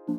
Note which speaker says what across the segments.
Speaker 1: Hey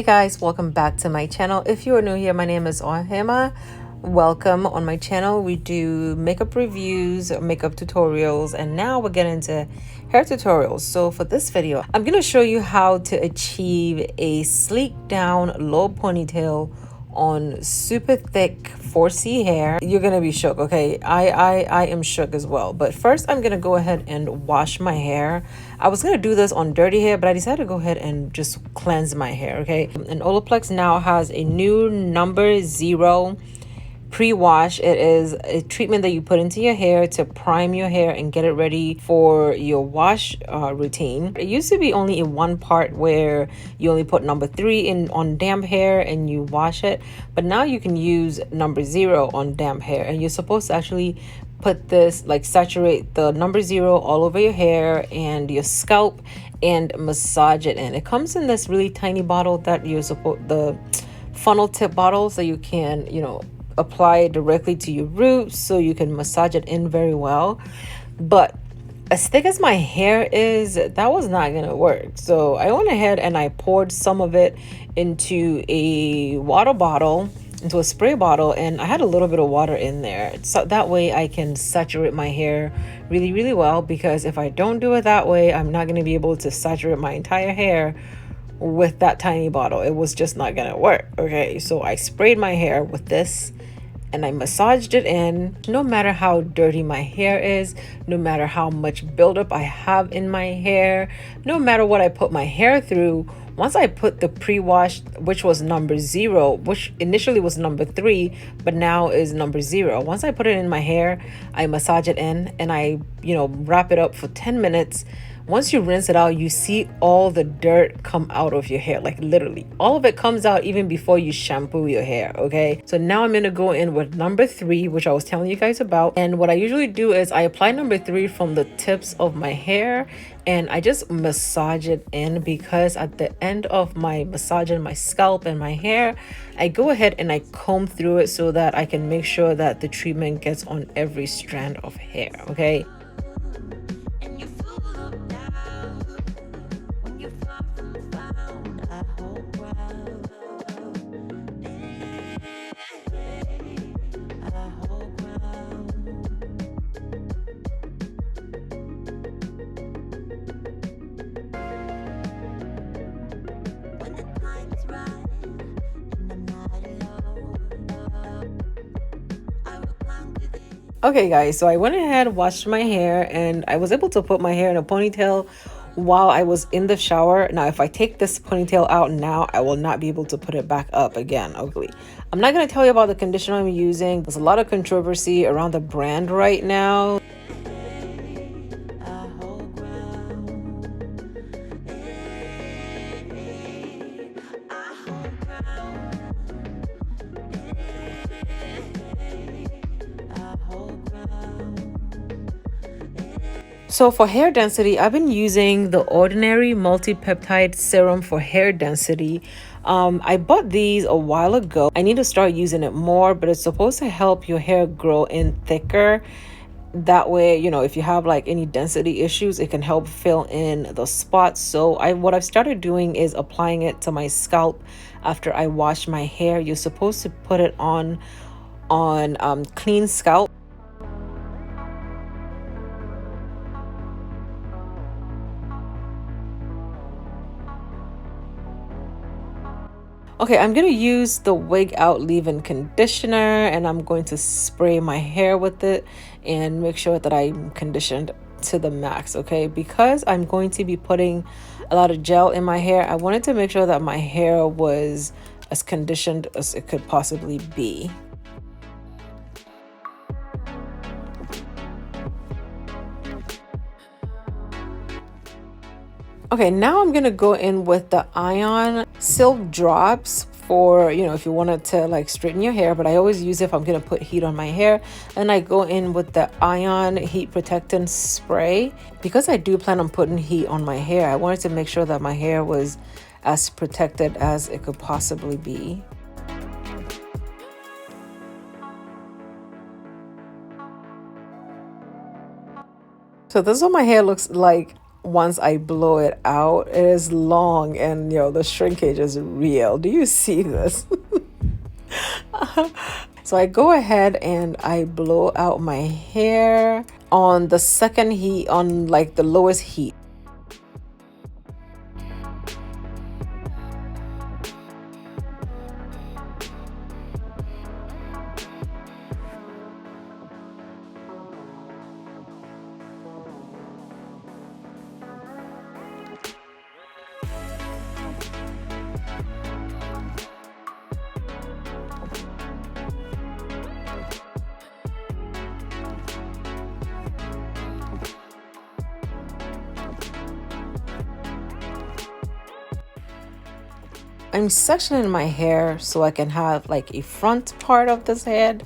Speaker 1: guys, welcome back to my channel. If you are new here, my name is Ohemaa. Welcome. On my channel we do makeup reviews, makeup tutorials, and now we're getting into hair tutorials. So for this video I'm going to show you how to achieve a sleek down low ponytail on super thick 4C hair. You're gonna be shook. Okay, I am shook as well. But first I'm gonna go ahead and wash my hair. I was gonna do this on dirty hair, but I decided to go ahead and just cleanse my hair. Okay, and Olaplex now has a new number 0 pre-wash. It is a treatment that you put into your hair to prime your hair and get it ready for your wash routine. It used to be only in one part where you only put number 3 in on damp hair and you wash it, but now you can use number 0 on damp hair, and you're supposed to actually put this, like, saturate the number 0 all over your hair and your scalp and massage it in. It comes in this really tiny bottle that you're supposed, the funnel tip bottles, that you can, you know, apply it directly to your roots so you can massage it in very well. But as thick as my hair is, that was not gonna work. So I went ahead and I poured some of it into a water bottle, into a spray bottle, and I had a little bit of water in there, so that way I can saturate my hair really well, because if I don't do it that way, I'm not going to be able to saturate my entire hair with that tiny bottle. It was just not gonna work. Okay, so I sprayed my hair with this and I massaged it in. No matter how dirty my hair is, no matter how much buildup I have in my hair, no matter what I put my hair through, once I put the pre-wash, which was number 0, which initially was number 3 but now is number 0, once I put it in my hair, I massage it in and I, you know, wrap it up for 10 minutes. Once you rinse it out, you see all the dirt come out of your hair. Like, literally all of it comes out even before you shampoo your hair. Okay, so now I'm gonna go in with number 3, which I was telling you guys about. And what I usually do is I apply number 3 from the tips of my hair and I just massage it in, because at the end of my massaging my scalp and my hair, I go ahead and I comb through it so that I can make sure that the treatment gets on every strand of hair. Okay. Okay guys, so I went ahead, washed my hair, and I was able to put my hair in a ponytail while I was in the shower. Now if I take this ponytail out now, I will not be able to put it back up again. Ugly. I'm not going to tell you about the conditioner I'm using. There's a lot of controversy around the brand right now. So for hair density, I've been using the Ordinary Multi-Peptide Serum for hair density. I bought these a while ago. I need to start using it more, but it's supposed to help your hair grow in thicker. That way, you know, if you have like any density issues, it can help fill in the spots. So what I've started doing is applying it to my scalp after I wash my hair. You're supposed to put it on clean scalp. Okay, I'm going to use the Wig Out Leave-In Conditioner, and I'm going to spray my hair with it and make sure that I'm conditioned to the max. Okay, because I'm going to be putting a lot of gel in my hair, I wanted to make sure that my hair was as conditioned as it could possibly be. Okay, now I'm gonna go in with the Ion Silk Drops for, you know, if you wanted to like straighten your hair, but I always use it if I'm gonna put heat on my hair. And I go in with the Ion Heat Protectant Spray. Because I do plan on putting heat on my hair, I wanted to make sure that my hair was as protected as it could possibly be. So this is what my hair looks like once I blow it out. It is long and the shrinkage is real. Do you see this? So I go ahead and I blow out my hair on the second heat, on like the lowest heat. I'm sectioning my hair so I can have like a front part of this head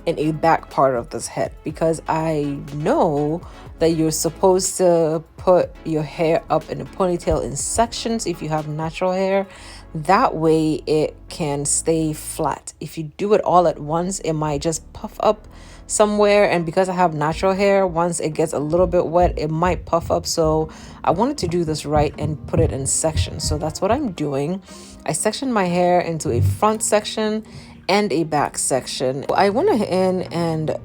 Speaker 1: and a back part of this head, because I know that you're supposed to put your hair up in a ponytail in sections if you have natural hair. That way it can stay flat. If you do it all at once, it might just puff up somewhere, and because I have natural hair, once it gets a little bit wet it might puff up. So I wanted to do this right and put it in sections, so that's what I'm doing. I sectioned my hair into a front section and a back section. I went in and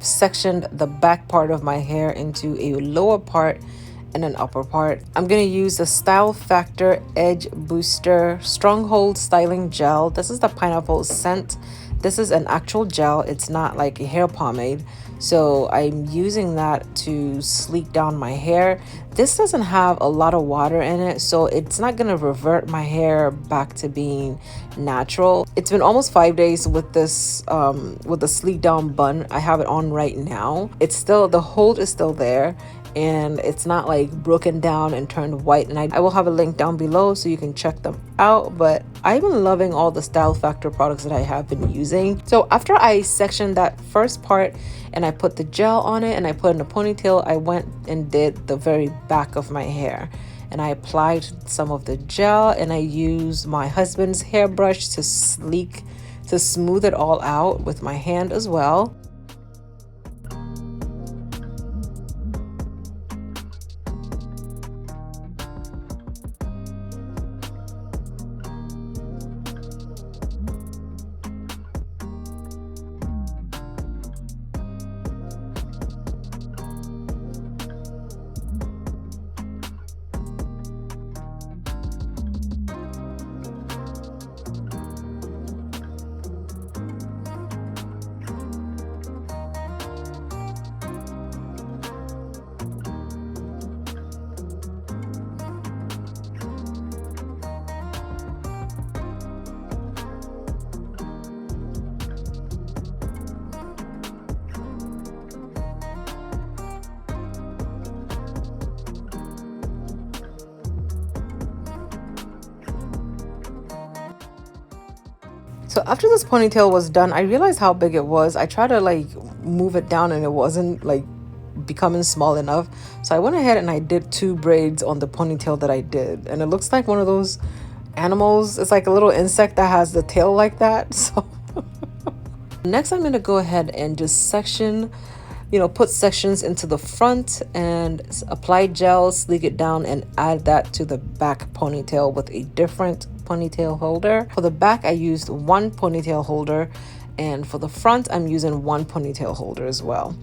Speaker 1: sectioned the back part of my hair into a lower part and an upper part. I'm going to use the Style Factor Edge Booster Stronghold Styling Gel. This is the pineapple scent. This is an actual gel. It's not like a hair pomade. So I'm using that to sleek down my hair. This doesn't have a lot of water in it, so it's not going to revert my hair back to being natural. It's been almost 5 days with this with the sleek down bun. I have it on right now. It's still, the hold is still there, and it's not like broken down and turned white. And I will have a link down below so you can check them out. But I've been loving all the Style Factor products that I have been using. So after I sectioned that first part and I put the gel on it and I put in a ponytail, I went and did the very back of my hair, and I applied some of the gel, and I used my husband's hairbrush to smooth it all out with my hand as well. So after this ponytail was done, I realized how big it was. I tried to like move it down and it wasn't like becoming small enough. So I went ahead and I did 2 braids on the ponytail that I did. And it looks like one of those animals. It's like a little insect that has the tail like that. So next I'm going to go ahead and just section, put sections into the front and apply gel, sleek it down, and add that to the back ponytail with a different ponytail holder. For the back I used 1 ponytail holder, and for the front I'm using 1 ponytail holder as well.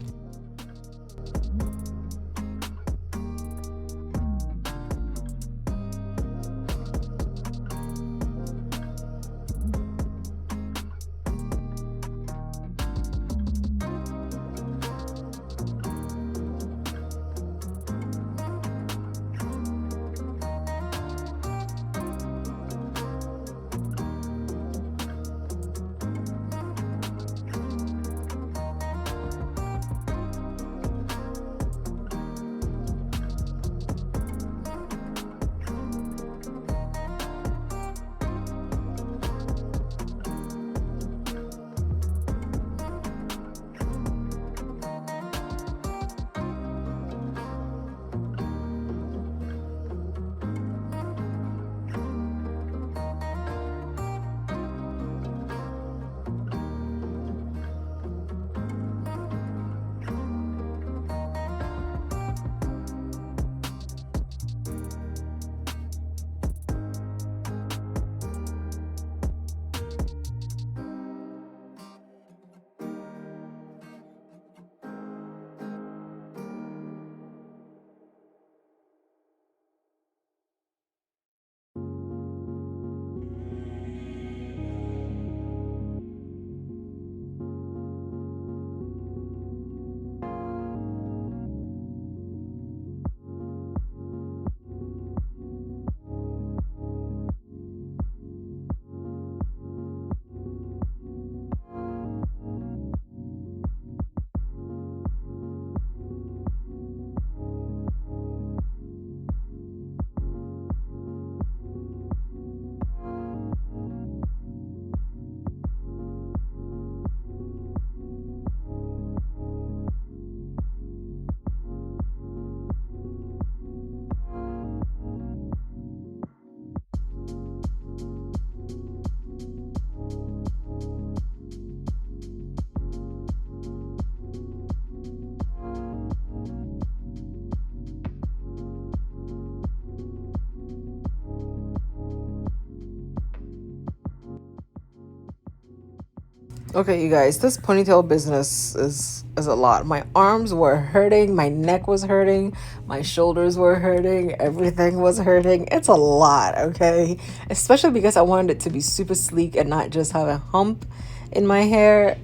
Speaker 1: Okay, you guys, this ponytail business is a lot. My arms were hurting, my neck was hurting, my shoulders were hurting, everything was hurting. It's a lot, okay? Especially because I wanted it to be super sleek and not just have a hump in my hair.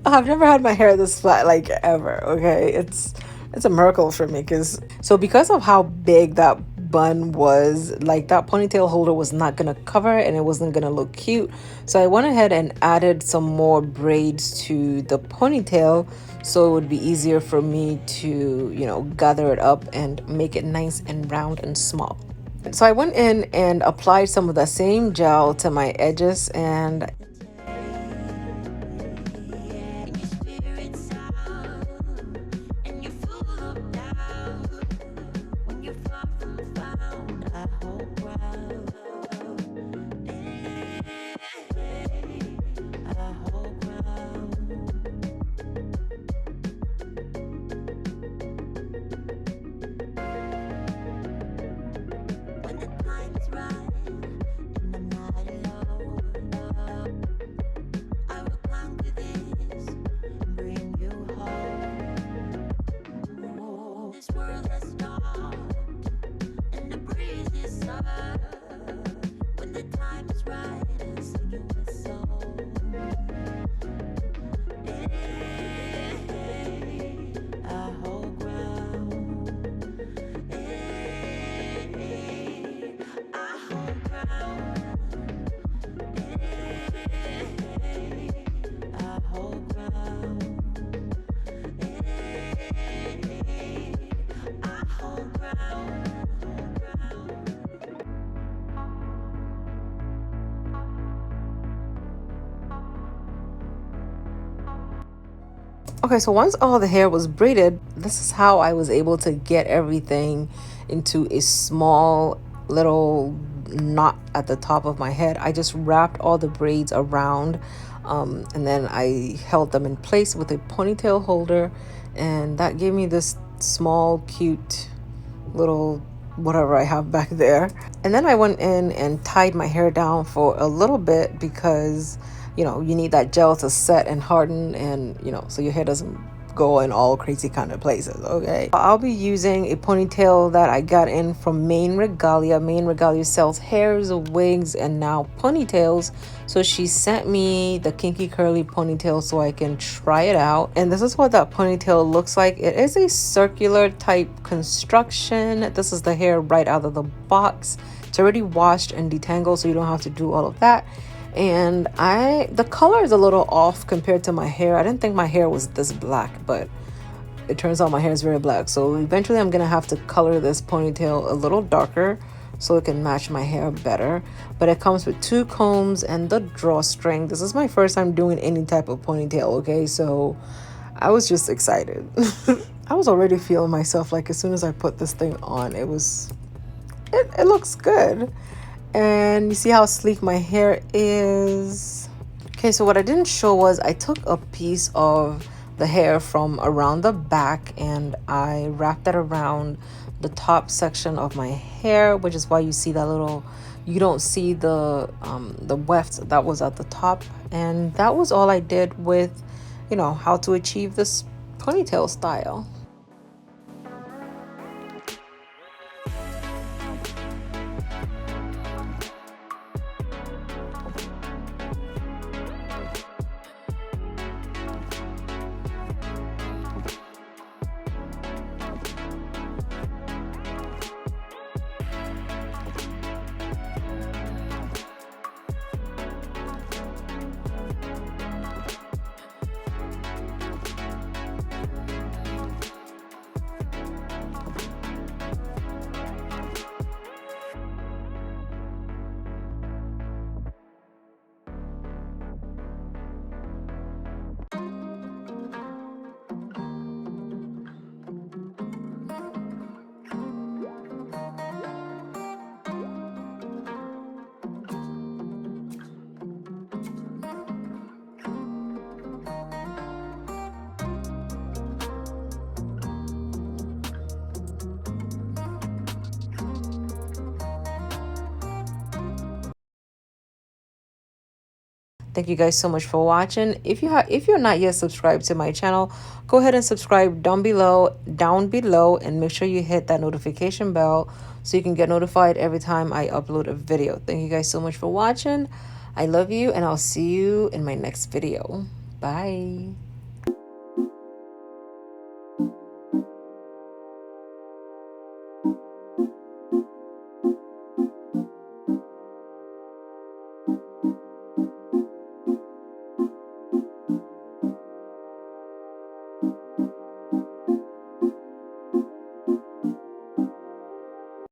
Speaker 1: I've never had my hair this flat like ever, okay? It's a miracle for me because of how big that bun was, like that ponytail holder was not gonna cover it and it wasn't gonna look cute. So I went ahead and added some more braids to the ponytail so it would be easier for me to, gather it up and make it nice and round and small. So I went in and applied some of the same gel to my edges, and okay, so once all the hair was braided, this is how I was able to get everything into a small little knot at the top of my head. I just wrapped all the braids around, and then I held them in place with a ponytail holder, and that gave me this small, cute little whatever I have back there. And then I went in and tied my hair down for a little bit because, you need that gel to set and harden and, so your hair doesn't go in all crazy kind of places. Okay, I'll be using a ponytail that I got in from Main Regalia. Main Regalia sells hairs, wigs, and now ponytails, so she sent me the kinky curly ponytail so I can try it out. And this is what that ponytail looks like. It is a circular type construction. This is the hair right out of the box. It's already washed and detangled, so you don't have to do all of that. And the color is a little off compared to my hair. I didn't think my hair was this black, but it turns out my hair is very black. So eventually I'm gonna have to color this ponytail a little darker so it can match my hair better. But it comes with 2 combs and the drawstring. This is my first time doing any type of ponytail, okay? So I was just excited. I was already feeling myself, like as soon as I put this thing on, it looks good. And you see how sleek my hair is. Okay, so what I didn't show was I took a piece of the hair from around the back and I wrapped that around the top section of my hair, which is why you see that little, you don't see the weft that was at the top. And that was all I did with, how to achieve this ponytail style. Thank you guys so much for watching. If you're not yet subscribed to my channel, go ahead and subscribe down below, and make sure you hit that notification bell so you can get notified every time I upload a video. Thank you guys so much for watching. I love you, and I'll see you in my next video. Bye.